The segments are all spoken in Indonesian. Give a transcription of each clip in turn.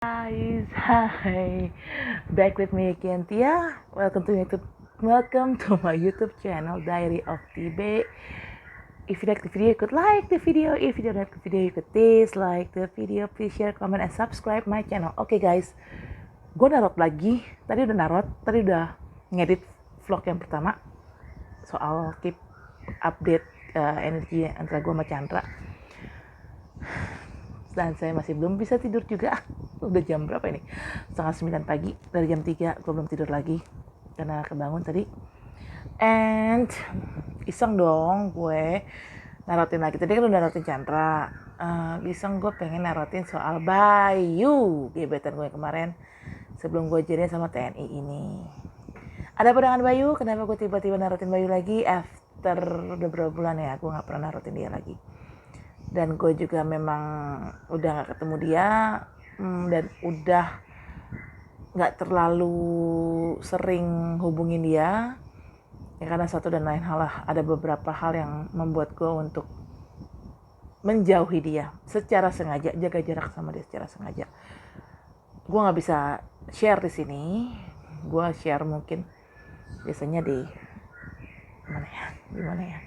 Guys, hi, back with me again, Tia. Welcome to my YouTube channel, Diary of TB. If you like the video, you could like the video. If you don't like the video, you could dislike the video. Please share, comment, and subscribe my channel. Oke guys, gue narot lagi. Tadi udah ngedit vlog yang pertama soal keep update energi antara gue sama Chandra. Dan saya masih belum bisa tidur juga. Udah jam berapa ini? 8:30 pagi. Dari jam 3 gue belum tidur lagi karena kebangun tadi. And iseng dong gue narotin lagi. Tadi kan udah narotin Chandra. Iseng gue pengen narotin soal Bayu, gebetan gue kemarin sebelum gue jadian sama TNI ini. Ada apa dengan Bayu? Kenapa gue tiba-tiba narotin Bayu lagi? After udah berapa bulan ya gue gak pernah narotin dia lagi. Dan gue juga memang udah gak ketemu dia, dan udah gak terlalu sering hubungin dia ya, karena satu dan lain hal lah. Ada beberapa hal yang membuat gue untuk menjauhi dia secara sengaja, jaga jarak sama dia secara sengaja. Gue gak bisa share di sini. Gue share mungkin biasanya di gimana ya.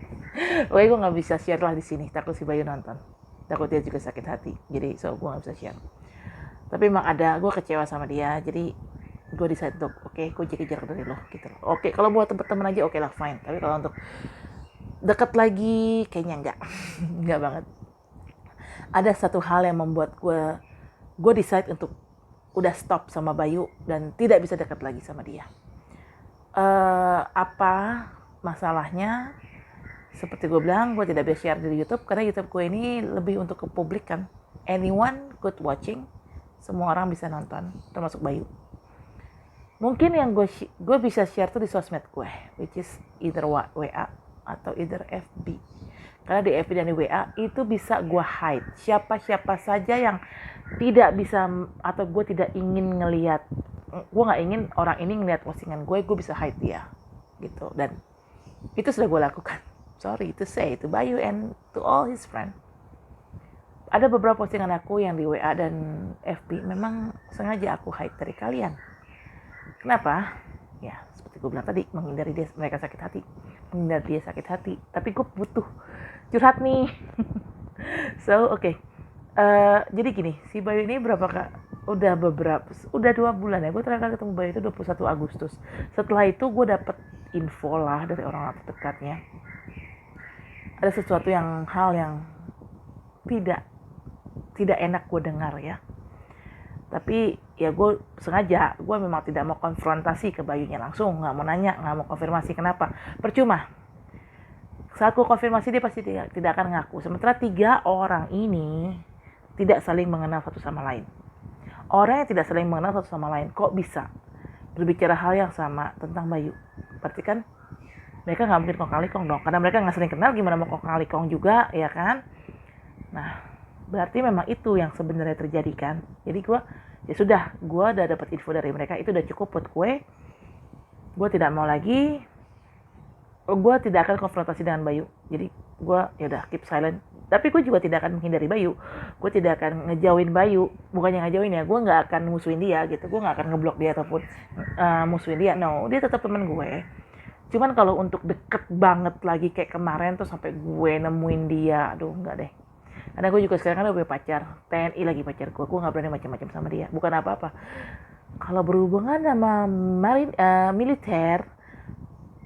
Gue nggak bisa share lah di sini, takut si Bayu nonton, takut dia juga sakit hati, jadi gue nggak bisa share. Tapi emang ada, gue kecewa sama dia, jadi gue decide untuk gue jaga jarak dari lo gitu. Kalau buat temen-temen aja lah fine, tapi kalau untuk deket lagi kayaknya enggak banget. Ada satu hal yang membuat gue decide untuk udah stop sama Bayu dan tidak bisa dekat lagi sama dia. Apa masalahnya? Seperti gue bilang, gue tidak bisa share di YouTube karena YouTube gue ini lebih untuk ke publik kan. Anyone could watching, semua orang bisa nonton, termasuk Bayu. Mungkin yang gue bisa share tuh di sosmed gue, which is either WA atau either FB. Karena di FB dan di WA itu bisa gue hide siapa-siapa saja yang tidak bisa atau gue tidak ingin ngelihat. Gue nggak ingin orang ini ngelihat postingan gue bisa hide dia gitu. Dan itu sudah gue lakukan. Sorry to say to Bayu and to all his friend. Ada beberapa postingan aku yang di WA dan FB memang sengaja aku hide dari kalian. Kenapa? Ya seperti gue bilang tadi, menghindari mereka sakit hati, menghindari dia sakit hati. Tapi gue butuh curhat nih. So okay. Jadi gini, si Bayu ini udah 2 bulan ya. Gue terakhir ketemu Bayu itu 21 Agustus. Setelah itu gue dapet info lah dari orang terdekatnya. Ada sesuatu hal yang tidak enak gue dengar ya. Tapi ya gue sengaja, gue memang tidak mau konfrontasi ke Bayunya langsung, nggak mau nanya, nggak mau konfirmasi. Kenapa? Percuma. Saat gue konfirmasi dia pasti tidak akan ngaku. Sementara 3 orang ini tidak saling mengenal satu sama lain. Orang yang tidak saling mengenal satu sama lain kok bisa berbicara hal yang sama tentang Bayu? Berarti kan mereka nggak mungkin kong-kali-kong dong, karena mereka nggak saling kenal, gimana mau kong-kali-kong juga ya kan. Nah berarti memang itu yang sebenarnya terjadi kan. Jadi gue udah dapat info dari mereka, itu udah cukup buat gue tidak mau lagi. Gue tidak akan konfrontasi dengan Bayu, jadi gue ya udah keep silent. Tapi gue juga tidak akan menghindari Bayu, gue tidak akan ngejauhin Bayu. Bukannya ngejauhin ya, gue nggak akan musuhin dia gitu, gue nggak akan ngeblok dia ataupun musuhin dia. No, dia tetap teman gue. Cuman kalau untuk deket banget lagi kayak kemarin tuh sampai gue nemuin dia, aduh enggak deh. Karena gue juga sekarang kan udah punya pacar, TNI lagi pacar gue nggak berani macam-macam sama dia. Bukan apa-apa, kalau berhubungan sama militer,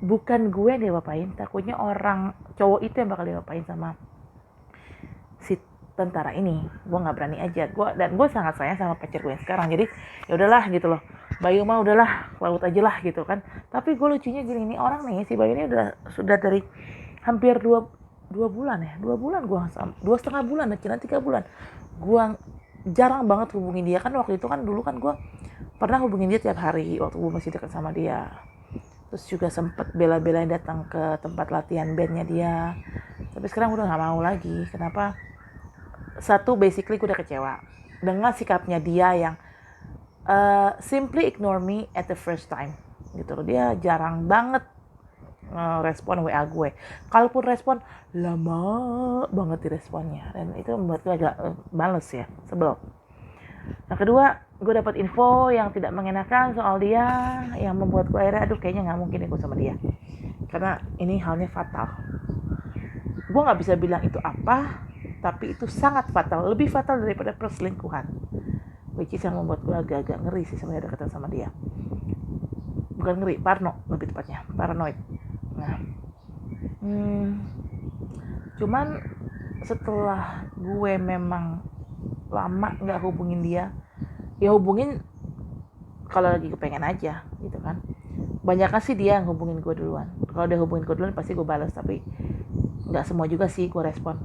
bukan gue yang diapain, takutnya orang cowok itu yang bakal diapain sama si tentara ini. Gue nggak berani aja. Gue sangat sayang sama pacar gue yang sekarang. Jadi ya udahlah gitu loh. Bayu mah udahlah, laut aja lah gitu kan. Tapi gue lucunya gini, nih orang nih, si Bayu ini sudah dari hampir 2 bulan ya. 2 bulan gue 2,5 bulan, kira 3 bulan. Gue jarang banget hubungin dia kan. Waktu itu kan dulu kan gue pernah hubungin dia tiap hari waktu gue masih dekat sama dia. Terus juga sempet bela-belain datang ke tempat latihan bandnya dia. Tapi sekarang udah gak mau lagi. Kenapa? Satu, basically gue udah kecewa dengan sikapnya dia yang simply ignore me at the first time gitu loh. Dia jarang banget respon WA gue. Kalaupun respon, lama banget di responnya. Dan itu membuat gue agak males ya, sebel. Yang kedua, gue dapat info yang tidak mengenakan soal dia, yang membuat gue akhirnya aduh kayaknya nggak mungkin ikut sama dia, karena ini halnya fatal. Gue nggak bisa bilang itu apa, tapi itu sangat fatal, lebih fatal daripada perselingkuhan, which is yang membuat gue agak-agak ngeri sih sebenarnya deketan sama dia. Bukan ngeri, parno lebih tepatnya, paranoid. Nah, cuman setelah gue memang lama nggak hubungin dia, ya hubungin kalau lagi kepengen aja gitu kan. Banyak kan sih dia yang hubungin gue duluan. Kalau dia hubungin gue duluan pasti gue balas, tapi nggak semua juga sih gue respon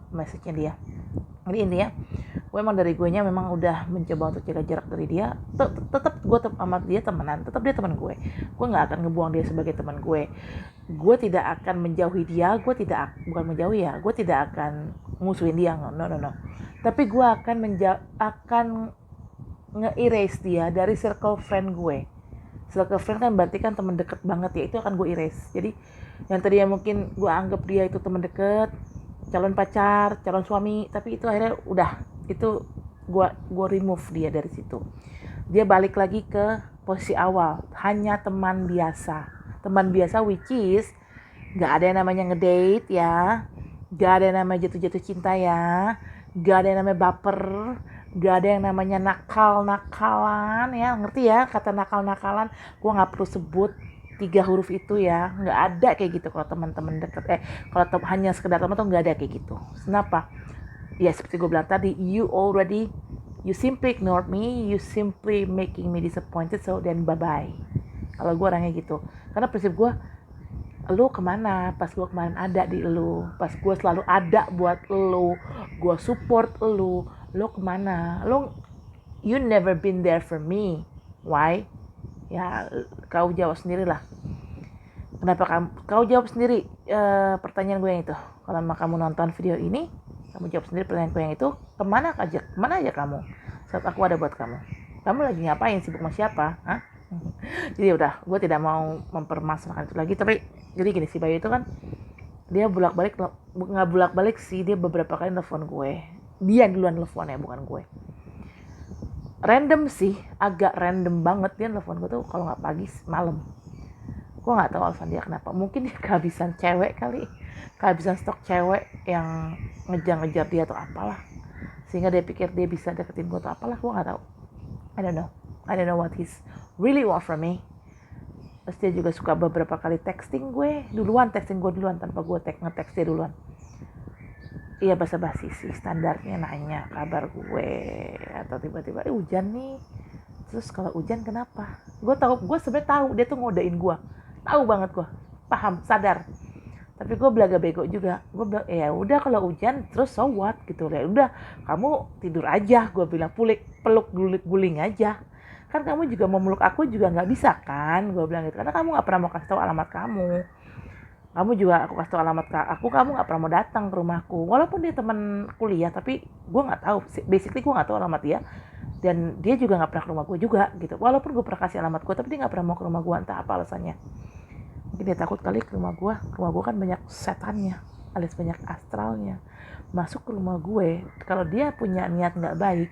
message-nya dia. Jadi intinya gue emang dari gue nya memang udah mencoba untuk jaga jarak dari dia. Tetap gue sama dia temenan, tetap dia teman gue nggak akan ngebuang dia sebagai teman gue tidak akan menjauhi dia, bukan menjauhi ya, gue tidak akan musuhin dia, no, tapi gue akan akan nge-erase dia dari circle friend gue. Circle friend kan berarti kan teman deket banget ya, itu akan gue erase. Jadi yang tadinya mungkin gue anggap dia itu teman deket, calon pacar, calon suami, tapi itu akhirnya udah, itu gue remove dia dari situ. Dia balik lagi ke posisi awal, hanya teman biasa which is gak ada yang namanya ngedate ya, gak ada yang namanya jatuh-jatuh cinta ya, gak ada yang namanya baper, gak ada yang namanya nakal-nakalan ya, ngerti ya kata nakal-nakalan, gue gak perlu sebut 3 huruf itu ya, gak ada kayak gitu kalau teman-teman deket, kalau hanya sekedar teman tuh gak ada kayak gitu. Kenapa? Ya seperti gue bilang tadi, you simply ignored me, you simply making me disappointed, so then bye-bye. Kalau gue orangnya gitu, karena prinsip gue, lu kemana pas gue kemarin ada di lu, pas gue selalu ada buat lu, gue support lu kemana? You never been there for me, why? Ya kau jawab sendiri lah. Kenapa kau jawab sendiri pertanyaan gue yang itu. Kalau kamu nonton video ini, kamu jawab sendiri pertanyaan gue yang itu. Kemana aja kamu saat aku ada buat kamu? Kamu lagi ngapain, sibuk sama siapa? Hah? Jadi udah, gue tidak mau mempermasalahkan itu lagi. Tapi jadi gini, si Bayu itu kan dia nggak bolak-balik sih, dia beberapa kali telepon gue. Dia duluan teleponnya, bukan gue. Random sih, agak random banget dia telepon gue tuh kalau nggak pagi, malam. Gue nggak tahu alasan dia kenapa. Mungkin dia kehabisan cewek kali, kehabisan stok cewek yang ngejar-ngejar dia atau apalah, sehingga dia pikir dia bisa deketin gue atau apalah. Gue nggak tahu. I don't know what he's really want from me. Terus dia juga suka beberapa kali texting gue duluan tanpa gue nge-text dia duluan. Iya, basa-basi sih standarnya, nanya kabar gue, atau tiba-tiba hujan nih. Terus kalau hujan kenapa? Gue sebenarnya tahu dia tuh ngodain gue. Tahu banget gue. Paham, sadar. Tapi gue belaga bego juga. Gue bilang, ya udah kalau hujan terus so what gitu. Ya udah, kamu tidur aja, gue bilang, peluk guling aja. Kan kamu juga mau meluk aku juga nggak bisa kan, gue bilang gitu. Karena kamu nggak pernah mau kasih tahu alamat kamu. Kamu juga aku kasih tahu alamat aku, kamu nggak pernah mau datang ke rumahku. Walaupun dia teman kuliah, tapi gue nggak tahu. Basically gue nggak tahu alamat dia, dan dia juga nggak pernah ke rumah gue juga gitu. Walaupun gue pernah kasih alamat gue, tapi dia nggak pernah mau ke rumah gue, entah apa alasannya. Mungkin dia takut kali ke rumah gue. Rumah gue kan banyak setannya, alias banyak astralnya. Masuk ke rumah gue, kalau dia punya niat nggak baik,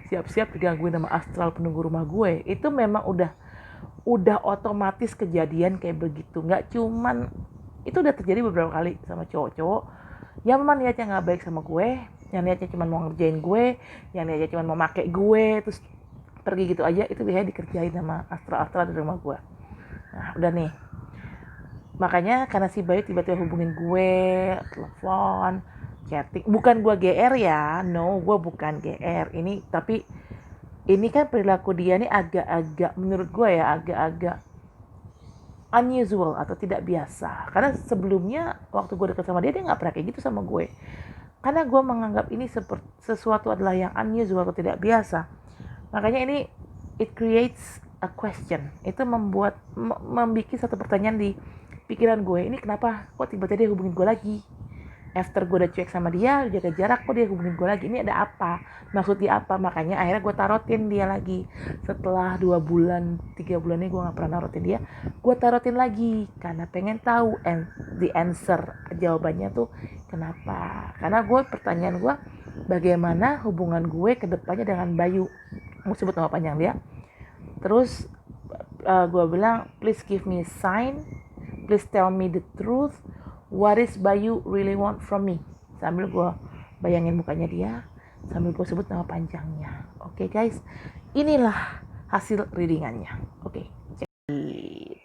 siap-siap digangguin sama astral penunggu rumah gue. Itu memang udah otomatis kejadian kayak begitu. Nggak cuman itu, udah terjadi beberapa kali sama cowok-cowok yang memang niatnya nggak baik sama gue, yang niatnya cuma mau ngerjain gue, yang niatnya cuma mau make gue terus pergi gitu aja. Itu biasanya dikerjain sama astral-astral di rumah gue. Nah udah nih, makanya karena si Bayu tiba-tiba hubungin gue, telepon, chatting. Bukan gue GR ya, no, gue bukan GR ini, tapi ini kan perilaku dia nih agak-agak, menurut gue ya, agak-agak unusual atau tidak biasa. Karena sebelumnya waktu gue deket sama dia nggak pernah kayak gitu sama gue. Karena gue menganggap ini sesuatu adalah yang unusual atau tidak biasa. Makanya ini it creates a question. Itu membuat satu pertanyaan di pikiran gue. Ini kenapa kok tiba-tiba dia hubungin gue lagi? After gue udah cuek sama dia, jaga jarak, kok dia hubungin gue lagi? Ini ada apa? Maksud dia apa? Makanya akhirnya gue tarotin dia lagi. Setelah 2 bulan, 3 bulan ini gue gak pernah tarotin dia, gue tarotin lagi. Karena pengen tahu the answer, jawabannya tuh Kenapa? Karena pertanyaan gue, bagaimana hubungan gue ke depannya dengan Bayu? Mau sebut nama panjang dia. Terus gue bilang, please give me a sign, please tell me the truth, what is Bayu really want from me? Sambil gue bayangin mukanya dia, sambil gue sebut nama panjangnya. Oke guys, inilah hasil readingannya. Oke.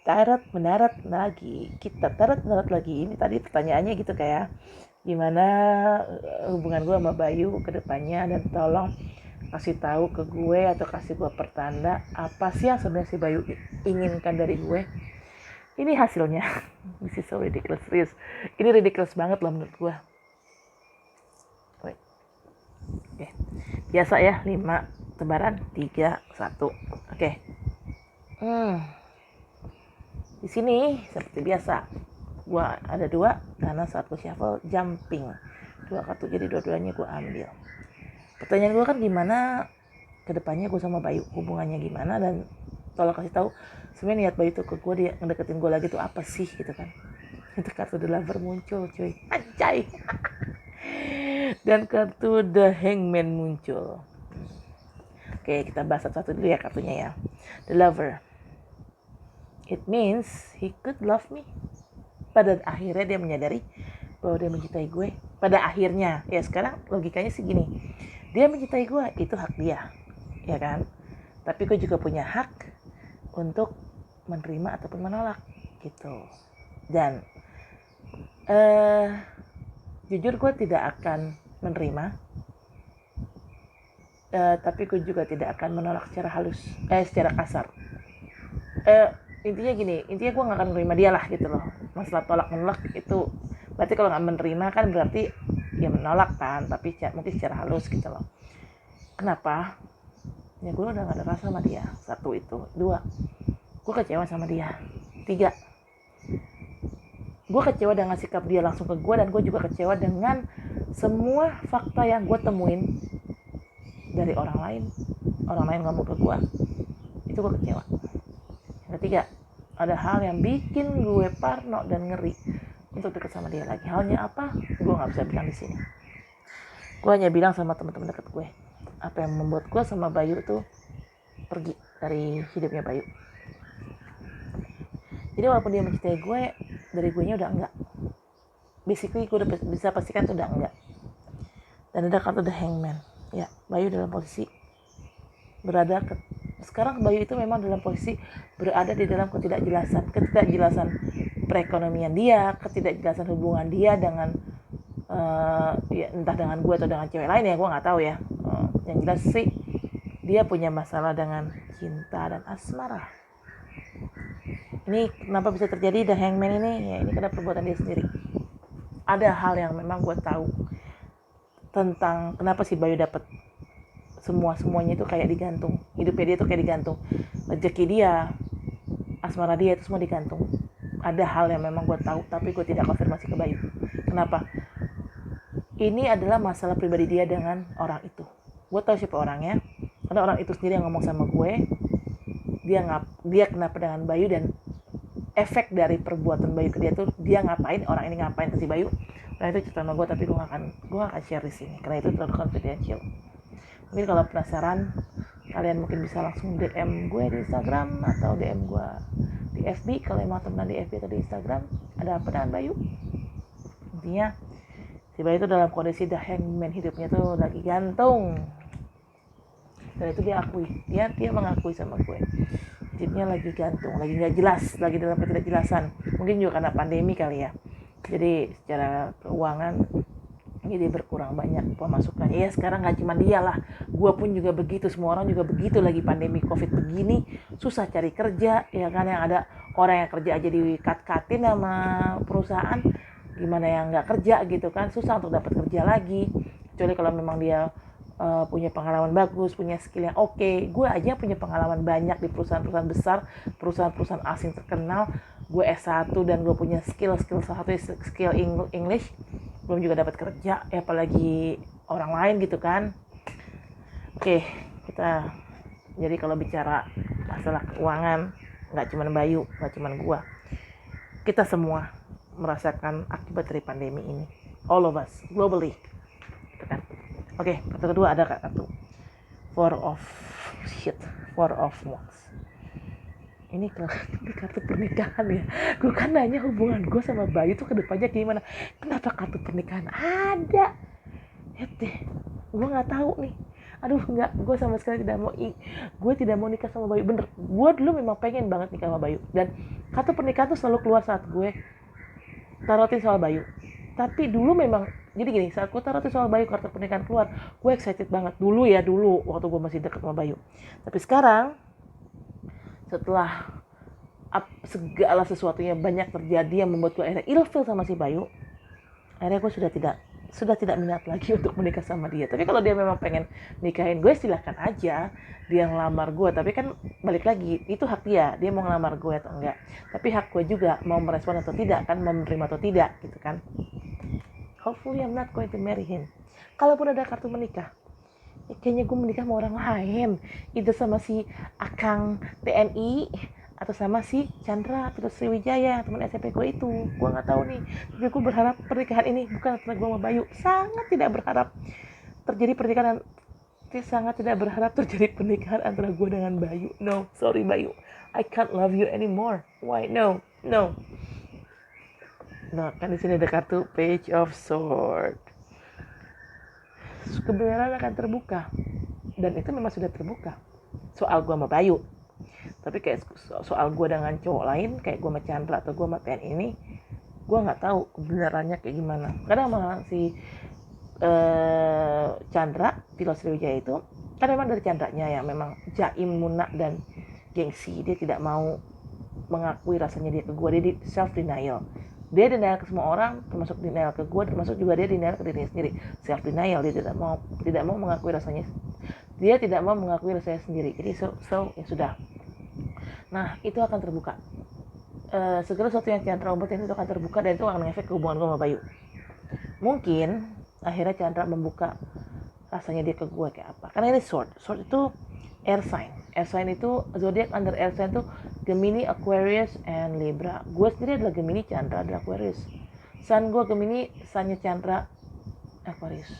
Tarat mendarat lagi, kita tarat mendarat lagi. Ini tadi pertanyaannya gitu kayak gimana hubungan gue sama Bayu ke depannya, dan tolong kasih tahu ke gue atau kasih gue pertanda apa sih yang sebenarnya si Bayu inginkan dari gue. Ini hasilnya. This is so ridiculous, serius. Ini ridiculous banget loh menurut gue. Oke. Biasa ya, 5 tebaran, 3, 1. Oke. Di sini seperti biasa, gua ada 2 karena saat gua shuffle jumping 2 kartu, jadi dua-duanya gua ambil. Pertanyaan gua kan gimana kedepannya gua sama Bayu, hubungannya gimana, dan tolong kasih tahu sebenarnya niat Bayu tuh ke gua, dia ngedeketin gua lagi tuh apa sih gitu kan. Itu kartu The Lover muncul cuy, anjay. Dan kartu The Hangman muncul. Oke, kita bahas satu-satu dulu ya kartunya ya. The Lover, it means he could love me. Pada akhirnya dia menyadari bahwa dia mencintai gue. Pada akhirnya, ya sekarang logikanya sih gini, dia mencintai gue, itu hak dia, ya kan? Tapi gue juga punya hak untuk menerima ataupun menolak gitu. Dan jujur gue tidak akan menerima, tapi gue juga tidak akan menolak secara halus, secara kasar. Intinya gue gak akan menerima dia lah gitu loh. Masalah tolak menolak itu berarti kalau gak menerima kan berarti ya menolak kan, tapi mungkin secara halus gitu loh. Kenapa? Ya gue udah gak ada rasa sama dia. 1 itu. 2, gue kecewa sama dia. 3, gue kecewa dengan sikap dia langsung ke gue, dan gue juga kecewa dengan semua fakta yang gue temuin dari orang lain ngomong ke gue. Itu gue kecewa. Yang ketiga, ada hal yang bikin gue parno dan ngeri untuk dekat sama dia lagi. Halnya apa? Gue nggak bisa bilang di sini. Gue hanya bilang sama teman-teman dekat gue apa yang membuat gue sama Bayu tuh pergi dari hidupnya Bayu. Jadi walaupun dia mencintai gue, dari gue nya udah enggak. Basically gue udah bisa pastikan tuh udah enggak. Dan ada kartu The Hangman. Ya, Bayu dalam posisi sekarang Bayu itu memang dalam posisi berada di dalam ketidakjelasan perekonomian dia, ketidakjelasan hubungan dia dengan ya entah dengan gue atau dengan cewek lain ya, gue nggak tahu ya. Yang jelas sih dia punya masalah dengan cinta dan asmara. Ini kenapa bisa terjadi The Hangman ini? Ya ini karena perbuatan dia sendiri. Ada hal yang memang gue tahu tentang kenapa si Bayu dapat semuanya itu kayak digantung. Hidupnya dia tuh kayak digantung. Rezeki dia, asmara dia itu semua digantung. Ada hal yang memang gue tahu, tapi gue tidak konfirmasi ke Bayu. Kenapa? Ini adalah masalah pribadi dia dengan orang itu. Gue tahu siapa orangnya, karena orang itu sendiri yang ngomong sama gue. Dia kenapa dengan Bayu, dan efek dari perbuatan Bayu ke dia tuh, dia ngapain, orang ini ngapain ke si Bayu. Nah itu cerita sama gue, tapi gue gak akan share di sini karena itu terlalu confidential. Mungkin kalau penasaran, kalian mungkin bisa langsung DM gue di Instagram atau DM gue di FB. Kalau emang temenan di FB atau di Instagram, ada apa dengan Bayu? Intinya si Bayu itu dalam kondisi The Hangman, hidupnya tuh lagi gantung. Dan itu dia akui, dia mengakui sama gue, hidupnya lagi gantung, lagi gak jelas, lagi dalam ketidakjelasan. Mungkin juga karena pandemi kali ya, jadi secara keuangan jadi berkurang banyak pemasukan. Ya sekarang gak cuma dia lah, gue pun juga begitu, semua orang juga begitu. Lagi pandemi covid begini, susah cari kerja ya kan. Yang ada orang yang kerja aja di-cut-cutin sama perusahaan, gimana yang gak kerja gitu kan, susah untuk dapat kerja lagi. Kecuali kalau memang dia punya pengalaman bagus, punya skill yang oke. Gue aja punya pengalaman banyak di perusahaan-perusahaan besar, perusahaan-perusahaan asing terkenal. Gue S1 dan gue punya skill salah satu skill English, belum juga dapat kerja, ya apalagi orang lain gitu kan. Oke, kita jadi kalau bicara masalah keuangan, nggak cuma Bayu, nggak cuma gua, kita semua merasakan akibat dari pandemi ini. all of us globally, gitu kan. Oke, kartu kedua ada kartu Four of Wands. Ini kartu pernikahan ya. Gue kan nanya hubungan gue sama Bayu tuh kedepannya gimana. Kenapa kartu pernikahan ada? Deh, gue nggak tahu nih. Aduh, nggak, gue sama sekali gue tidak mau nikah sama Bayu. Bener, gue dulu memang pengen banget nikah sama Bayu. Dan kartu pernikahan tuh selalu keluar saat gue tarotin soal Bayu. Tapi dulu memang, jadi gini, saat gue tarotin soal Bayu, kartu pernikahan keluar, gue excited banget. Dulu waktu gue masih deket sama Bayu. Tapi sekarang, setelah segala sesuatunya banyak terjadi yang membuat gue akhirnya ilfil sama si Bayu, akhirnya gue sudah tidak minat lagi untuk menikah sama dia. Tapi kalau dia memang pengen nikahin gue, silahkan aja dia ngelamar gue. Tapi kan balik lagi, itu hak dia mau ngelamar gue atau enggak. Tapi hak gue juga mau merespon atau tidak kan, mau menerima atau tidak gitu kan. Hopefully I'm not going to marry him. Kalaupun ada kartu menikah, kayaknya gue menikah sama orang lain, itu sama si Akang TNI atau sama si Chandra Petrus Sriwijaya, teman SMP gue itu. Gue nggak tahu nih, tapi gue berharap pernikahan ini bukan antara gue sama Bayu. Sangat tidak berharap terjadi pernikahan antara gue dengan Bayu. No, sorry Bayu, I can't love you anymore. Why? No. Nah, kan di sini ada kartu Page of Swords. Kebenaran akan terbuka, dan itu memang sudah terbuka soal gue sama Bayu. Tapi kayak soal gue dengan cowok lain, kayak gue sama Chandra atau gue sama TN ini, gue nggak tahu kebenarannya kayak gimana. Karena sama si Chandra Petrus Sriwijaya itu kan memang dari Chandranya ya, memang jaim, munak dan gengsi. Dia tidak mau mengakui rasanya dia ke gue. Dia self denial. Dia denial ke semua orang, termasuk denial ke gue, termasuk juga dia denial ke dirinya sendiri. Self denial, dia tidak mau mengakui rasanya. Dia tidak mau mengakui rasanya sendiri. Jadi ya sudah. Nah, itu akan terbuka. Segala sesuatu yang Chandra omongin itu akan terbuka, dan itu akan ngefek ke hubungan gue sama Bayu. Mungkin akhirnya Chandra membuka rasanya dia ke gue kayak apa. Karena ini sword itu air sign. Air sign itu zodiak under air sign itu Gemini, Aquarius, and Libra. Gue sendiri adalah Gemini, Chandra adalah Aquarius. Sun gue Gemini, sunnya Chandra Aquarius.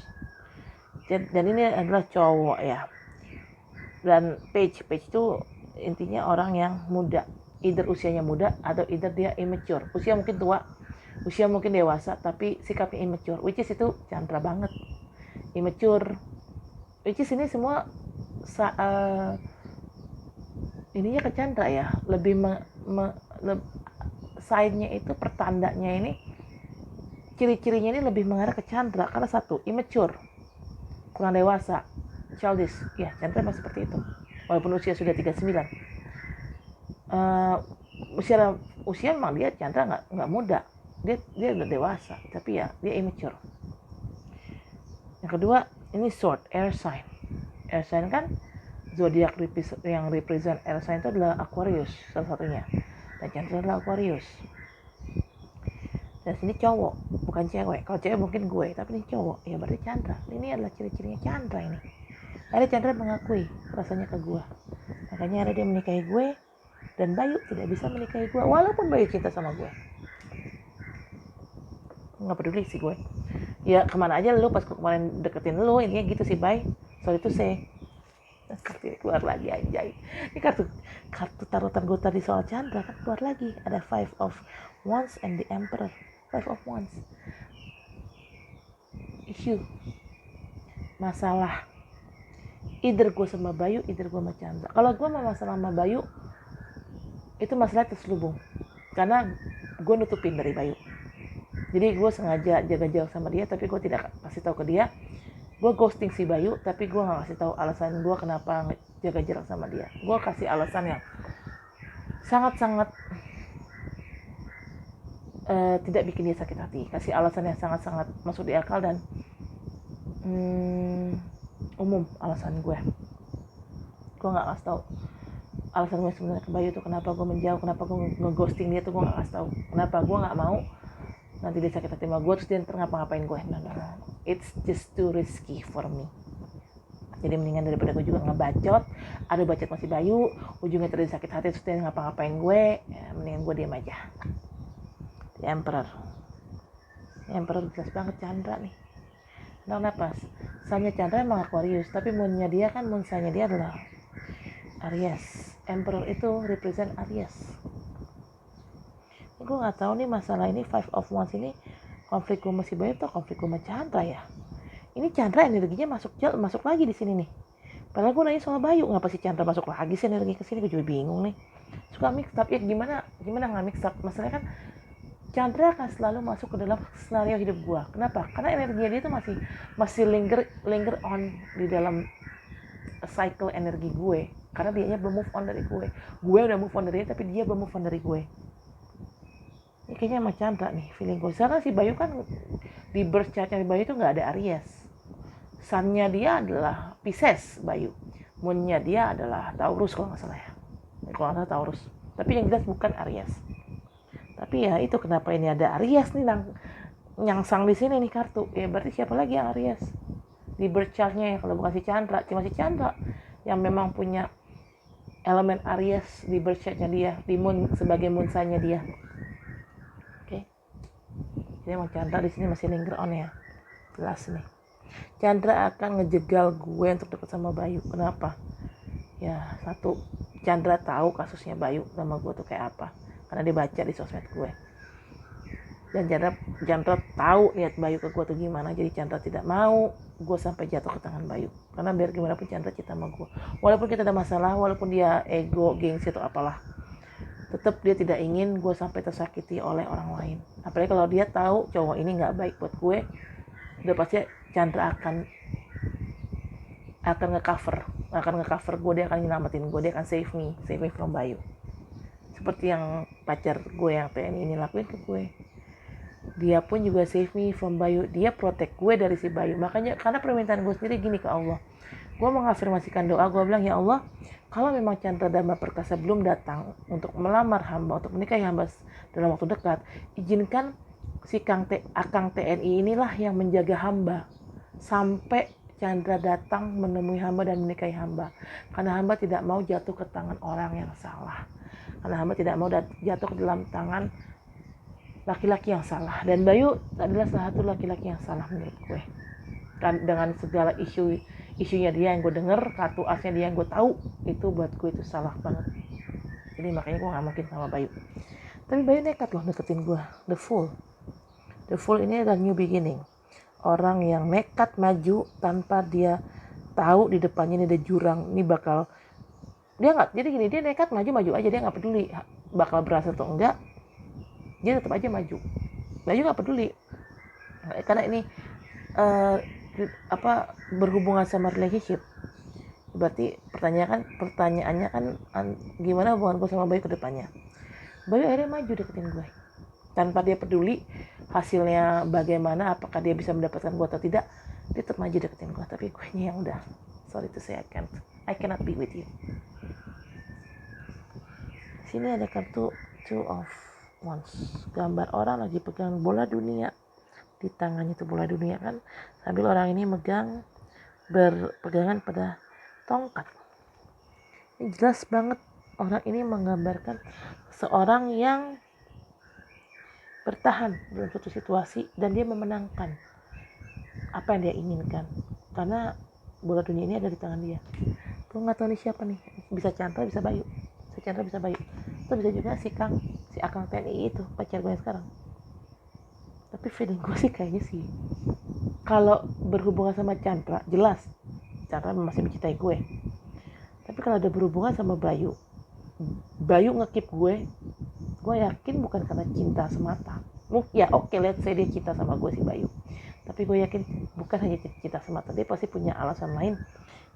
Dan ini adalah cowok ya. Dan Page itu intinya orang yang muda. Either usianya muda atau either dia immature. Usia mungkin tua, usia mungkin dewasa, tapi sikapnya immature. Which is itu Chandra banget. Immature. Which is ini semua ininya ke Chandra ya, lebih sign-nya itu, pertandanya ini, ciri-cirinya ini lebih mengarah ke Chandra. Karena satu, immature, kurang dewasa, childish. Ya, Chandra masih seperti itu walaupun usia sudah 39. Usia memang dia Chandra nggak muda, dia udah dewasa, tapi ya dia immature. Yang kedua, ini sword, air sign kan zodiak yang represent air sign itu adalah Aquarius salah satunya, dan Chandra adalah Aquarius. Dan sini cowok, bukan cewek. Kalau cewek mungkin gue, tapi ini cowok, ya berarti Chandra. Ini adalah ciri-cirinya Chandra ini. Akhirnya Chandra mengakui rasanya ke gue, makanya ada dia menikahi gue, dan Bayu tidak bisa menikahi gue walaupun Bayu cinta sama gue. Nggak peduli sih gue, ya kemana aja lu pas kemarin deketin lu, intinya gitu sih, Bay. Soal itu kartu ini keluar lagi, anjay. Ini kartu tarutan gue tadi soal Chandra kan keluar lagi. Ada 5 of Wands and the Emperor. 5 of Wands. Issue. Masalah. Either gue sama Bayu, either gue sama Chandra. Kalau gue masalah sama Bayu, itu masalah terselubung. Karena gue nutupin dari Bayu. Jadi gue sengaja jaga jarak sama dia, tapi gue tidak kasih tahu ke dia. Gue ghosting si Bayu, tapi gue gak kasih tahu alasan gue kenapa jaga jarak sama dia. Gue kasih alasan yang sangat-sangat tidak bikin dia sakit hati. Kasih alasan yang sangat-sangat masuk di akal dan umum alasan gue. Gue gak kasih tahu alasan gue sebenarnya ke Bayu tuh kenapa gue menjauh, kenapa gue ngeghosting dia tuh gue gak kasih tahu. Kenapa gue gak mau nanti dia sakit hati sama gue terus dia ngapa-ngapain gue. No. It's just too risky for me. Jadi mendingan daripada gue juga ngebacot, ada bacot masih Bayu, ujungnya terjadi sakit hati terus dia ngapa-ngapain gue, ya mendingan gue diam aja. The Emperor. Emperor jelas banget Chandra nih. Kenapa? Sunnya Chandra emang Aquarius, tapi moonnya dia kan, moon sign-nya dia adalah Aries. Emperor itu represent Aries. Gue nggak tahu nih masalah ini Five of Wands ini konflik gue masih Bayu atau konflik gue sama Chandra ya. Ini Chandra energinya masuk lagi di sini nih. Padahal gue nanya soal Bayu, ngapa sih Chandra masuk lagi sih energi ke sini? Gue juga bingung nih. Suka mix up ya, gimana nggak mix up? Masalahnya kan Chandra akan selalu masuk ke dalam skenario hidup gue. Kenapa? Karena energinya dia tuh masih linger on di dalam cycle energi gue. Karena dianya belum move on dari gue. Gue udah move on dari dia, tapi dia belum move on dari gue. Ini kayaknya sama Chandra nih feeling gue. Karena si Bayu kan di birth chart-nya Bayu itu nggak ada Aries. Sun-nya dia adalah Pisces Bayu. Moon-nya dia adalah Taurus kalau nggak salah ya. Kalau nggak salah Taurus. Tapi yang jelas bukan Aries. Tapi ya itu kenapa ini ada Aries nih nyangsang di sini nih kartu. Ya berarti siapa lagi yang Aries? Di birth chart-nya ya, kalau bukan si Chandra, cuma si Chandra yang memang punya elemen Aries di birth chart-nya dia, di moon sebagai moon sign-nya dia. Oke. Jadi emang Chandra di sini masih linger on ya. Jelas nih. Chandra akan ngejegal gue untuk deket sama Bayu. Kenapa? Ya satu, Chandra tahu kasusnya Bayu sama gue tuh kayak apa. Karena dia baca di sosmed gue. Dan Chandra tahu niat Bayu ke gue tuh gimana. Jadi Chandra tidak mau gue sampai jatuh ke tangan Bayu. Karena biar gimana pun Chandra cinta sama gue. Walaupun kita ada masalah, walaupun dia ego, gengsi atau apalah, tetap dia tidak ingin gue sampai tersakiti oleh orang lain. Apalagi kalau dia tahu cowok ini nggak baik buat gue, udah pasti Chandra akan nge-cover gue, dia akan nyelamatin gue, dia akan save me from Bayu. Seperti yang pacar gue yang TNI ini lakuin ke gue. Dia pun juga save me from Bayu, dia protect gue dari si Bayu. Makanya karena permintaan gue sendiri gini ke Allah, gue mengafirmasikan doa, gue bilang, ya Allah, kalau memang Chandra Dharma Perkasa belum datang untuk melamar hamba, untuk menikahi hamba dalam waktu dekat, izinkan si Akang TNI inilah yang menjaga hamba sampai Chandra datang menemui hamba dan menikahi hamba. Karena hamba tidak mau jatuh ke tangan orang yang salah. Karena hamba tidak mau jatuh ke dalam tangan laki-laki yang salah. Dan Bayu adalah salah satu laki-laki yang salah menurut gue. Dan dengan segala isunya dia yang gue denger, kartu asnya dia yang gue tahu, itu buat gue itu salah banget. Jadi makanya gue gak mungkin sama Bayu. Tapi Bayu nekat loh deketin gue. The Fool ini adalah new beginning. Orang yang nekat maju tanpa dia tahu di depannya ini ada jurang. Ini bakal, jadi gini, dia nekat maju aja, dia gak peduli bakal berhasil atau enggak, dia tetap aja maju. Bayu gak peduli. Karena ini berhubungan sama relationship. Berarti pertanyaannya kan gimana hubungan gue sama Bayu ke depannya. Bayu akhirnya maju deketin gue tanpa dia peduli hasilnya bagaimana, apakah dia bisa mendapatkan gue atau tidak, dia tetap maju deketin gue. Tapi gue yang udah, sorry to say, I cannot be with you. Sini ada kartu Two of Wands, gambar orang lagi pegang bola dunia di tangannya, itu bola dunia kan, sambil orang ini berpegangan pada tongkat. Ini jelas banget orang ini menggambarkan seorang yang bertahan dalam suatu situasi dan dia memenangkan apa yang dia inginkan, karena bola dunia ini ada di tangan dia. Gue nggak tahu nih siapa nih, bisa Chandra, bisa Bayu, itu bisa juga si Akang TNI itu pacar gue yang sekarang. Tapi feeling gue sih kayaknya sih, kalau berhubungan sama Chandra, jelas Chandra masih mencintai gue. Tapi kalau ada berhubungan sama Bayu ngekip gue yakin bukan karena cinta semata. Ya oke, let's say dia cinta sama gue si Bayu, tapi gue yakin bukan hanya cinta semata, dia pasti punya alasan lain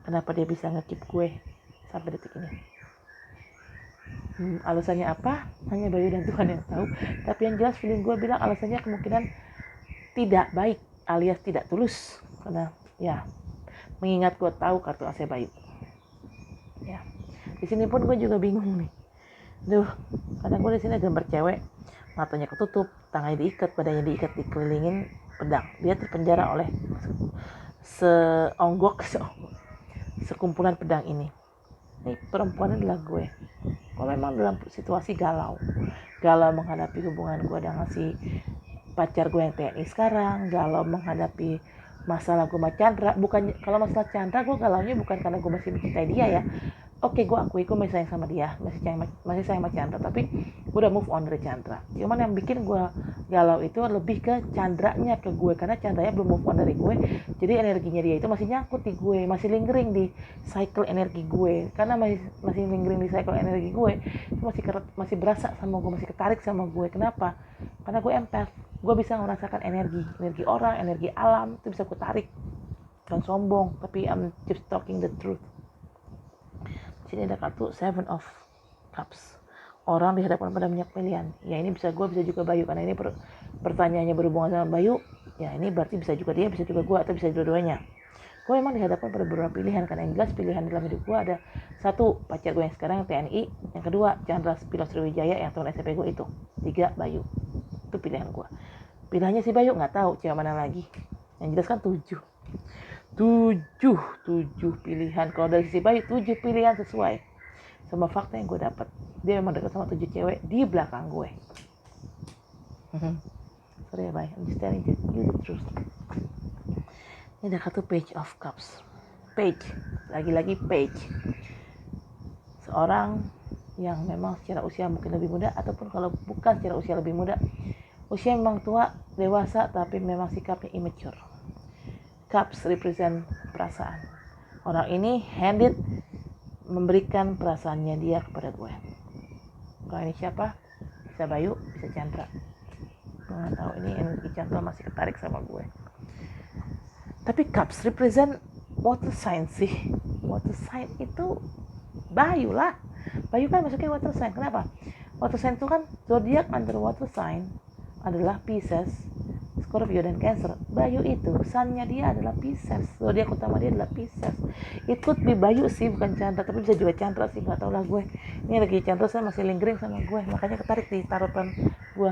kenapa dia bisa ngekip gue sampai detik ini. Alasannya apa? Hanya Bayu dan Tuhan yang tahu. Tapi yang jelas feeling gue bilang alasannya kemungkinan tidak baik alias tidak tulus. Karena ya mengingat gue tahu kartu as Bayu. Ya, di sini pun gue juga bingung nih. Kadang gue di sini gambar cewek, matanya ketutup, tangannya diikat, badannya diikat, dikelilingin pedang. Dia terpenjara oleh sekumpulan pedang ini. Ini perempuan adalah gue. Gue memang dalam situasi galau menghadapi hubungan gue dengan si pacar gue yang TNI sekarang, galau menghadapi masalah gue sama Chandra. Bukan, kalau masalah Chandra gue galaunya bukan karena gue masih mencintai dia ya. Oke, gue akui gue masih sayang sama dia, masih sayang sama Chandra, tapi gue udah move on dari Chandra. Cuman yang bikin gue galau itu lebih ke Chandranya ke gue, karena Chandranya belum move on dari gue, jadi energinya dia itu masih nyangkut di gue, masih lingering di cycle energi gue. Karena masih lingering di cycle energi gue, itu masih berasa sama gue, masih ketarik sama gue. Kenapa? Karena gue empath, gue bisa merasakan energi orang, energi alam, itu bisa gue tarik. Bukan sombong, tapi I'm just talking the truth. Sini ada kartu Seven of Cups. Orang dihadapkan pada banyak pilihan. Ya ini bisa gue, bisa juga Bayu, karena ini pertanyaannya berhubungan sama Bayu. Ya ini berarti bisa juga dia, bisa juga gue, atau bisa dua-duanya. Gue memang dihadapkan pada beberapa pilihan, karena yang jelas pilihan dalam hidup gue ada satu, pacar gue yang sekarang TNI. Yang kedua, Chandra Pilot Sriwijaya yang teman SMP gue itu. Tiga, Bayu. Itu pilihan gue. Pilihannya si Bayu nggak tahu cewek mana lagi. Yang jelas kan 7 pilihan. Kalau dari si Bayu 7 pilihan sesuai sama fakta yang gue dapat. Dia memang dekat sama 7 cewek di belakang gue. Sorry ya Bay, I'm just telling you the truth. Ini ada kartu Page of Cups. Page, lagi-lagi Page. Seorang yang memang secara usia mungkin lebih muda, ataupun kalau bukan secara usia lebih muda, usia memang tua, dewasa, tapi memang sikapnya immature. Cups represent perasaan. Orang ini handed, memberikan perasaannya dia kepada gue. Orang ini siapa? Bisa Bayu, bisa Chandra. Gue gak tahu, ini energi Chandra masih ketarik sama gue. Tapi Cups represent water sign sih. Water sign itu Bayu lah. Bayu kan masuknya water sign. Kenapa? Water sign itu kan zodiak under water sign adalah Pisces, Scorpio, dan Cancer. Bayu itu sunnya dia adalah Pisces, zodiak utama dia adalah Pisces. It could be Bayu sih, bukan Chandra, tapi bisa juga Chandra sih, nggak tahu lah gue. Ini lagi Chandra saya masih lingering sama gue, makanya ketarik di tarutan gue.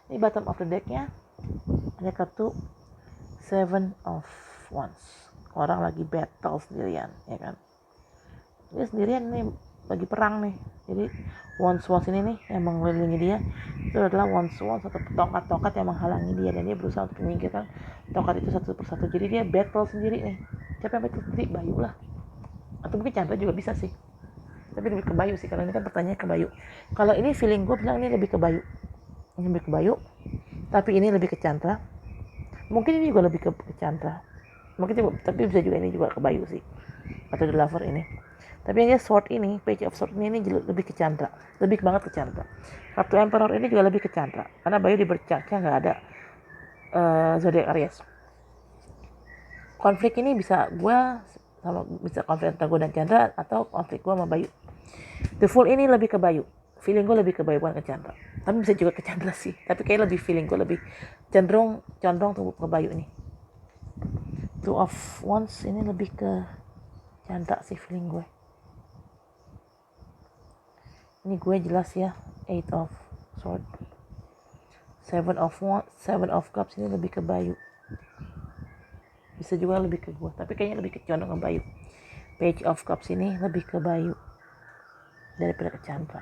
Ini bottom of the decknya ada kartu Seven of Wands. Orang lagi battle sendirian, ya kan? Dia sendirian nih, lagi perang nih. Jadi wands ini nih yang mengelilingi dia itu adalah wands atau tongkat-tongkat yang menghalangi dia, dan dia berusaha untuk menyingkirkan tongkat itu satu persatu. Jadi dia battle sendiri nih. Siapa yang battle sendiri? Bayu lah, atau mungkin Chandra juga bisa sih, tapi lebih ke Bayu sih, karena ini kan pertanyaannya ke Bayu. Kalau ini feeling gue bilang ini lebih ke Bayu, tapi ini lebih ke Chandra. Mungkin ini juga lebih ke Chandra, mungkin juga, tapi bisa juga ini juga ke Bayu sih, atau The Lover ini. Tapi yang sword ini, Page of Sword ini lebih ke Chandra, lebih banget ke Chandra. Kartu Emperor ini juga lebih ke Chandra, karena Bayu di bercaknya nggak ada zodiak Aries. Konflik ini bisa konflik antara gue dan Chandra, atau konflik gue sama Bayu. The Fool ini lebih ke Bayu, feeling gue lebih ke Bayu, bukan ke Chandra. Tapi bisa juga ke Chandra sih, tapi kayak lebih feeling gue lebih cenderung tuh ke Bayu ini. Two of Wands ini lebih ke Chandra sih feeling gue. Ini gue jelas ya, Eight of Swords. Seven of Cups ini lebih ke Bayu. Bisa juga lebih ke gue, tapi kayaknya lebih ke condong ke Bayu. Page of Cups ini lebih ke Bayu daripada ke Chandra.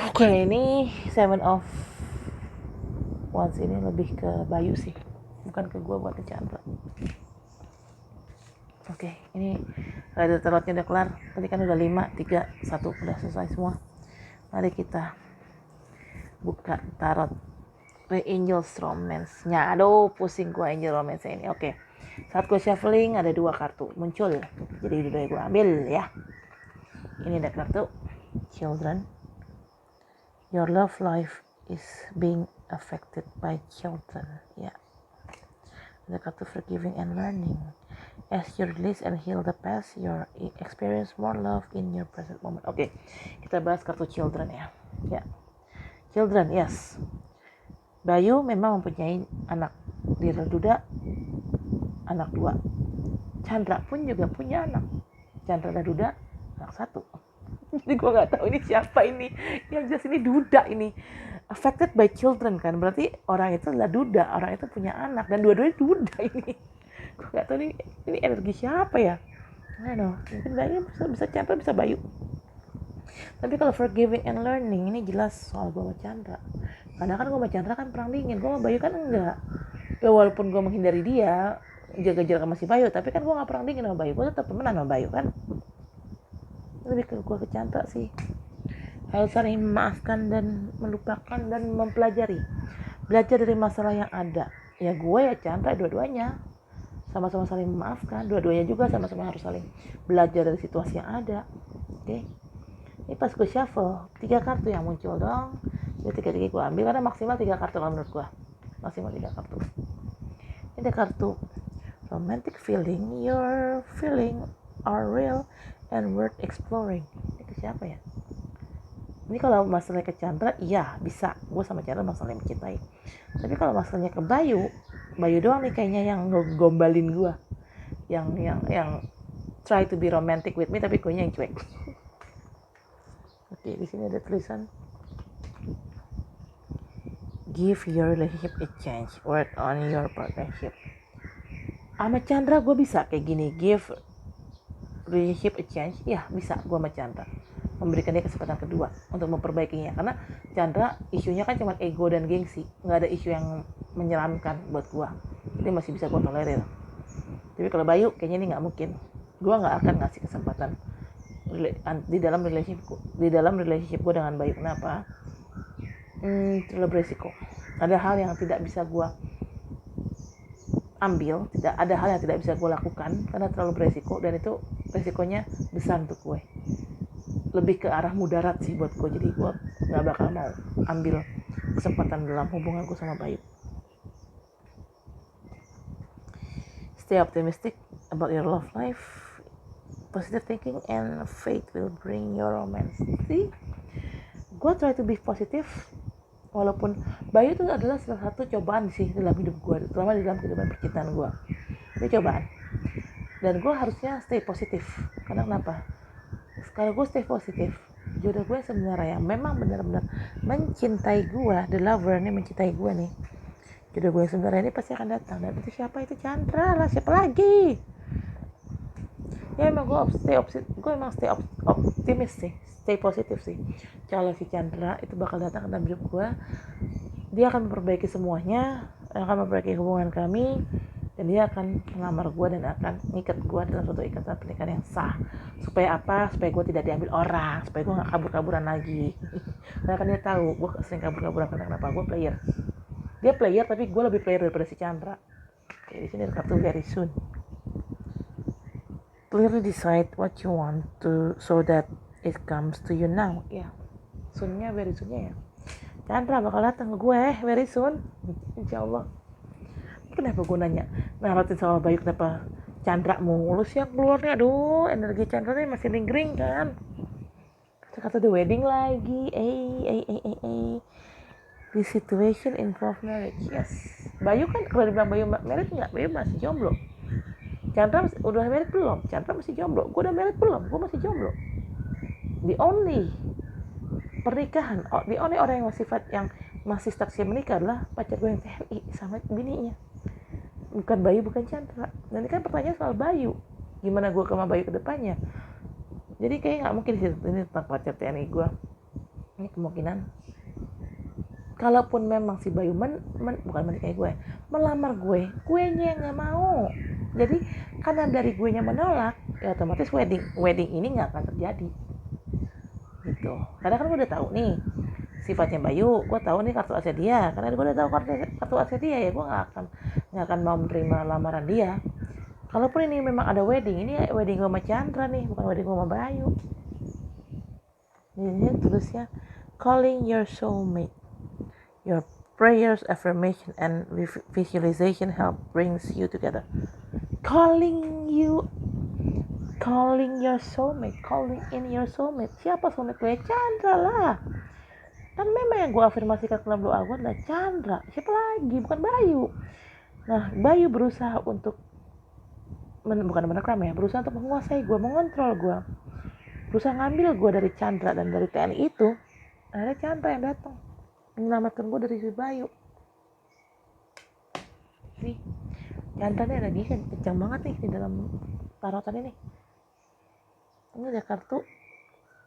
Oke, ini Seven of Wands ini lebih ke Bayu sih, bukan ke gue, bukan ke Chandra. Oke, ini rider tarotnya udah kelar. Tadi kan udah 5, 3, 1 udah selesai semua. Mari kita buka tarot Angel's Romance-nya. Aduh, pusing gua Angel Romance ini. Oke. Saat gue shuffling ada 2 kartu muncul. Jadi udah gue ambil ya. Ini ada kartu Children. Your love life is being affected by children. Ya. Ada kartu Forgiving and Learning. As you release and heal the past, you experience more love in your present moment. Oke, kita bahas kartu Children ya. Ya, Children, yes. Bayu memang mempunyai anak. Dia duda, anak 2. Chandra pun juga punya anak. Chandra dan duda, anak 1. Jadi gue nggak tahu ini siapa ini. Yang jelas ini duda ini. Affected by children kan, berarti orang itu adalah duda. Orang itu punya anak dan dua-duanya duda ini. Gue gak tau ini energi siapa ya. I don't know, mungkin Bayu bisa Chandra, bisa Bayu. Tapi kalau forgiving and learning ini jelas soal gue sama Chandra. Karena kan gue sama Chandra kan perang dingin, gue sama Bayu kan enggak. Ya walaupun gue menghindari dia, jaga jarak sama si Bayu, tapi kan gue nggak perang dingin sama Bayu, gue tetap temenan sama Bayu kan. Lebih ke gue ke Chandra sih. Harus saling memaafkan dan melupakan dan mempelajari. Belajar dari masalah yang ada. Ya gue ya Chandra dua-duanya sama-sama saling memaafkan, dua-duanya juga sama-sama harus saling belajar dari situasi yang ada. Oke. Ini pas gue shuffle 3 kartu yang muncul dong. Jadi 3 gue ambil karena maksimal 3 kartu kalau menurut gue. Maksimal 3 kartu. Ini ada kartu romantic feeling, your feeling are real and worth exploring. Ini ke siapa ya? Ini kalau masalahnya ke Chandra, iya bisa. Gue sama Chandra masalahnya mencintai. Tapi kalau masalahnya ke Bayu doang nih kayaknya yang ngegombalin gue. Yang try to be romantic with me tapi gue yang cuek. Oke, di sini ada tulisan give your relationship a chance, work on your partnership. Sama Chandra gue bisa kayak gini, give relationship a chance. Ya bisa gue sama Chandra memberikan dia kesempatan kedua untuk memperbaikinya, karena Chandra isunya kan cuma ego dan gengsi, nggak ada isu yang menyeramkan buat gue, jadi masih bisa gue tolerir. Tapi kalau Bayu kayaknya ini nggak mungkin, gue nggak akan ngasih kesempatan di dalam relationship gue dengan Bayu. Kenapa? Terlalu beresiko. Ada hal yang tidak bisa gue ambil, ada hal yang tidak bisa gue lakukan karena terlalu beresiko, dan itu resikonya besar untuk gue, lebih ke arah mudarat sih buat gue. Jadi gue nggak bakal mau ambil kesempatan dalam hubungan gue sama Bayu. Stay optimistic about your love life. Positive thinking and faith will bring your romance. See, gue try to be positive. Walaupun Bayu itu adalah salah satu cobaan sih dalam hidup gue, terutama dalam kehidupan percintaan gue. Ini cobaan. Dan gue harusnya stay positif. Karena kenapa? Kalau gue stay positif, jodoh gue sebenarnya yang memang benar-benar mencintai gue, the lover nih mencintai gue nih, jodoh gue sebenarnya ini pasti akan datang. Dan itu siapa? Itu Chandra lah, siapa lagi? Ya emang gue stay optimis sih, stay positif sih. Kalau si Chandra itu bakal datang ke dalam hidup gue, dia akan memperbaiki semuanya, akan memperbaiki hubungan kami, dan dia akan melamar gue dan akan ngikat gue dalam suatu ikatan pernikahan yang sah. Supaya apa? Supaya gue tidak diambil orang, supaya gue gak kabur-kaburan lagi. Karena kan dia tahu gue sering kabur-kaburan. Karena kenapa? Gue player. Dia player tapi gue lebih player daripada si Chandra. Oke, di sini ada kartu very soon. Clearly decide what you want to so that it comes to you now. Ya, soonnya very soonnya ya. Chandra bakal datang ke gue very soon, insya Allah. Kenapa gue nanya naratin sama Bayu kenapa Chandra mulu sih yang keluarnya? Aduh, energi Chandra nih masih lingering kan. Kata the wedding lagi. This situation involve marriage. Yes. Bayu kan kalau dibilang Bayu married nggak? Bayu masih jomblo. Chandra udah married belum? Chandra masih jomblo. Gue udah married belum? Gue masih jomblo. The only pernikahan, the only orang yang sifat yang masih saksi menikah adalah pacar gue yang TNI sama bininya. Bukan Bayu, bukan Chandra. Dan ini kan pertanyaan soal Bayu, gimana gue sama Bayu ke depannya. Jadi kayaknya nggak mungkin sih ini tentang pacar TNI gue. Ini kemungkinan kalaupun memang si Bayu bukan menikahi gue, melamar gue nya yang nggak mau. Jadi karena dari gue nya menolak, ya otomatis wedding ini nggak akan terjadi gitu. Karena kan gue udah tahu nih sifatnya Bayu, gue tahu nih kartu asnya dia. Karena gue udah tahu kartu asnya dia, ya gue nggak akan mau menerima lamaran dia. Kalaupun ini memang ada wedding, ini wedding gue sama Chandra nih, bukan wedding gue sama Bayu. Ini tulisnya calling your soulmate. Your prayers, affirmation, and visualization help brings you together. Calling your soulmate, calling in your soulmate. Siapa soulmate gue? Chandra lah. Dan memang yang gue afirmasikan dalam doa gue adalah Chandra. Siapa lagi? Bukan Bayu. Nah, Bayu berusaha untuk bukan menekan ya, berusaha untuk menguasai gue, mengontrol gue, berusaha ngambil gue dari Chandra dan dari TNI itu. Ada Chandra yang datang menyelamatkan gue dari si Bayu. Sih, Chandra nih lagi kencang banget nih di dalam tarotan ini. Ini ada kartu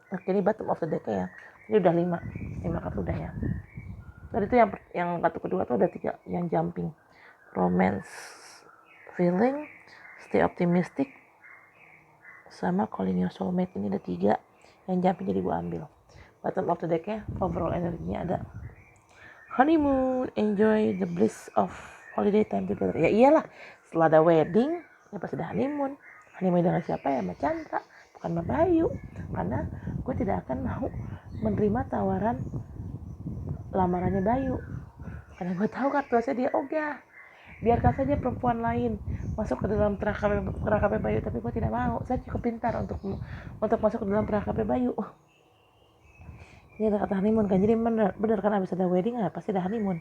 Oke, ini bottom of the deck ya. Ini udah 5 kartu udah ya. Tadi itu yang kartu kedua tuh ada 3 yang jumping. Romance, feeling, stay optimistic, sama calling your soulmate. Ini ada 3 yang jumping, jadi gue ambil. Bottom of the deck-nya overall energinya ada honeymoon, enjoy the bliss of holiday time together. Ya iyalah, setelah ada wedding ya pasti ada honeymoon. Honeymoon dengan siapa ya? Sama Chandra, bukan sama Bayu. Karena gue tidak akan mau menerima tawaran lamarannya Bayu, karena gue tahu kartuasnya dia ogah. Biarkan saja perempuan lain masuk ke dalam perangkapnya Bayu, tapi gue tidak mau. Saya cukup pintar untuk masuk ke dalam perangkapnya Bayu. Ini ada kata honeymoon kan, jadi benar kan abis ada wedding pasti ada honeymoon.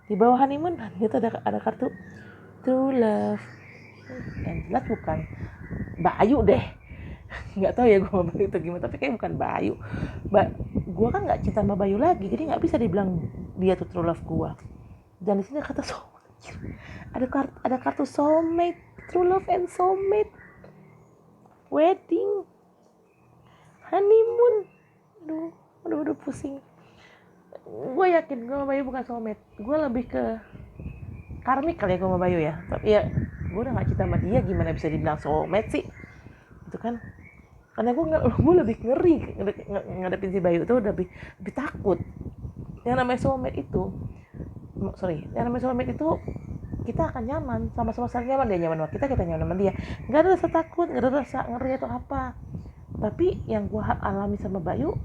Di bawah honeymoon itu ada kartu true love. Yang jelas bukan Bayu deh. Nggak tahu ya gue sama Bayu itu gimana, tapi kayak bukan Bayu. Gue kan nggak cinta sama Bayu lagi, jadi nggak bisa dibilang dia tuh true love gue. Dan di sini kata soulmate, ada kartu soulmate, true love and soulmate, wedding, honeymoon. Aduh pusing. Gue yakin gue sama Bayu bukan soulmate. Gue lebih ke karmik kali ya gue sama Bayu ya. Tapi ya gue udah gak cinta sama dia, gimana bisa dibilang soulmate sih? Itu kan. Karena gue lebih ngeri ngadepin si Bayu tuh, lebih takut. Yang namanya soulmate itu, kita akan nyaman, sama-sama saling nyaman. Dia nyaman sama kita nyaman sama dia. Gak ada rasa takut, gak ada rasa ngeri atau apa. Tapi yang gue alami sama Bayu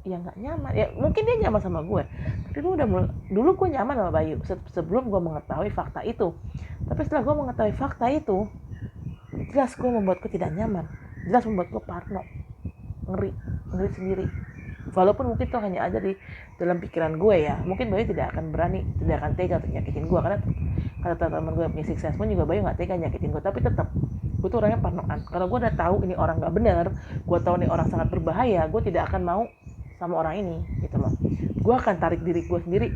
ya nggak nyaman. Ya mungkin dia nyaman sama gue, tapi dulu gue nyaman sama Bayu sebelum gue mengetahui fakta itu. Tapi setelah gue mengetahui fakta itu, jelas gue membuat gue tidak nyaman, jelas membuat gue parno, ngeri sendiri. Walaupun mungkin itu hanya ada di dalam pikiran gue ya, mungkin Bayu tidak akan tega untuk nyakitin gue, karena kata teman gue yang punya sukses pun juga Bayu nggak tega nyakitin gue. Tapi tetap gue tuh orangnya parnoan. Karena gue udah tahu ini orang nggak benar, gue tahu ini orang sangat berbahaya, gue tidak akan mau sama orang ini gitu loh. Gue akan tarik diri gue sendiri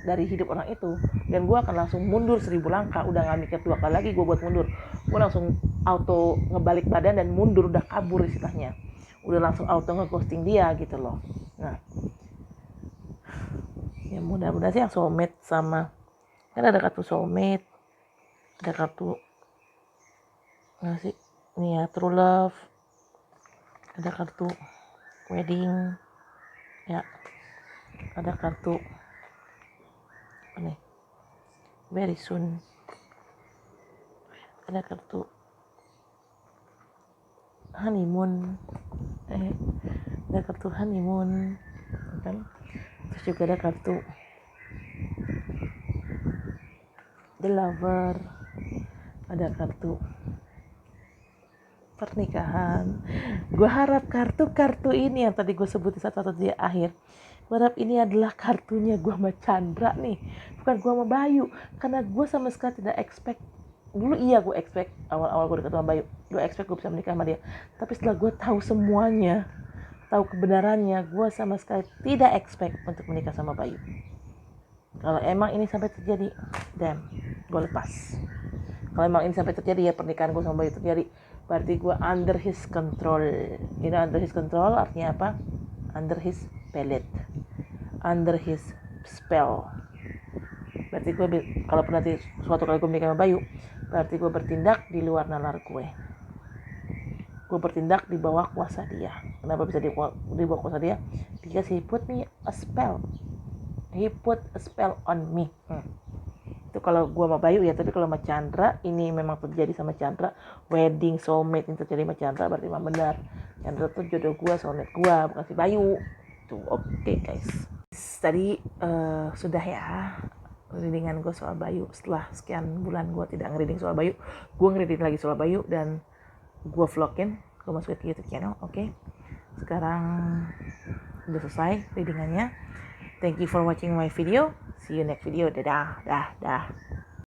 dari hidup orang itu, dan gue akan langsung mundur 1000 langkah. Udah gak mikir 2 kali lagi gue buat mundur, gue langsung auto ngebalik badan dan mundur, udah kabur istilahnya, udah langsung auto ngeghosting dia gitu loh. Nah ya mudah-mudahan sih yang soulmate sama, kan ada kartu soulmate, ada kartu ini ya true love, ada kartu wedding ya, ada kartu very soon, ada kartu honeymoon, kan. Terus juga ada kartu the lover, ada kartu pernikahan. Gue harap kartu ini yang tadi gue sebutin satu-satu di akhir, gue harap ini adalah kartunya gue sama Chandra nih, bukan gue sama Bayu. Karena gue sama sekali tidak expect. Dulu iya gue expect, awal gue deket sama Bayu, gue expect gue bisa menikah sama dia. Tapi setelah gue tahu semuanya, tahu kebenarannya, gue sama sekali tidak expect untuk menikah sama Bayu. Kalau emang ini sampai terjadi, gue lepas. Kalau emang ini sampai terjadi ya, pernikahan gue sama Bayu terjadi, berarti gue under his control. Under his control artinya apa? Under his pellet, under his spell. Berarti gue, kalau nanti suatu kali gue menikah sama Bayu, berarti gue bertindak di luar nalar gue. Gue bertindak di bawah kuasa dia. Kenapa bisa di bawah kuasa dia? Because he put me a spell. He put a spell on me. Itu kalau gue sama Bayu ya. Tapi kalau sama Chandra, ini memang terjadi sama Chandra, wedding soulmate ini terjadi sama Chandra, berarti memang benar Chandra tuh jodoh gue, soulmate gue, bukan si Bayu tuh. Oke, guys, tadi sudah ya readingan gue soal Bayu. Setelah sekian bulan gue tidak ngereading soal Bayu, gue ngereading lagi soal Bayu dan gue vlogin, gue masukin ke YouTube channel. Oke. Sekarang udah selesai readingannya. Thank you for watching my video. See you next video. Dadah.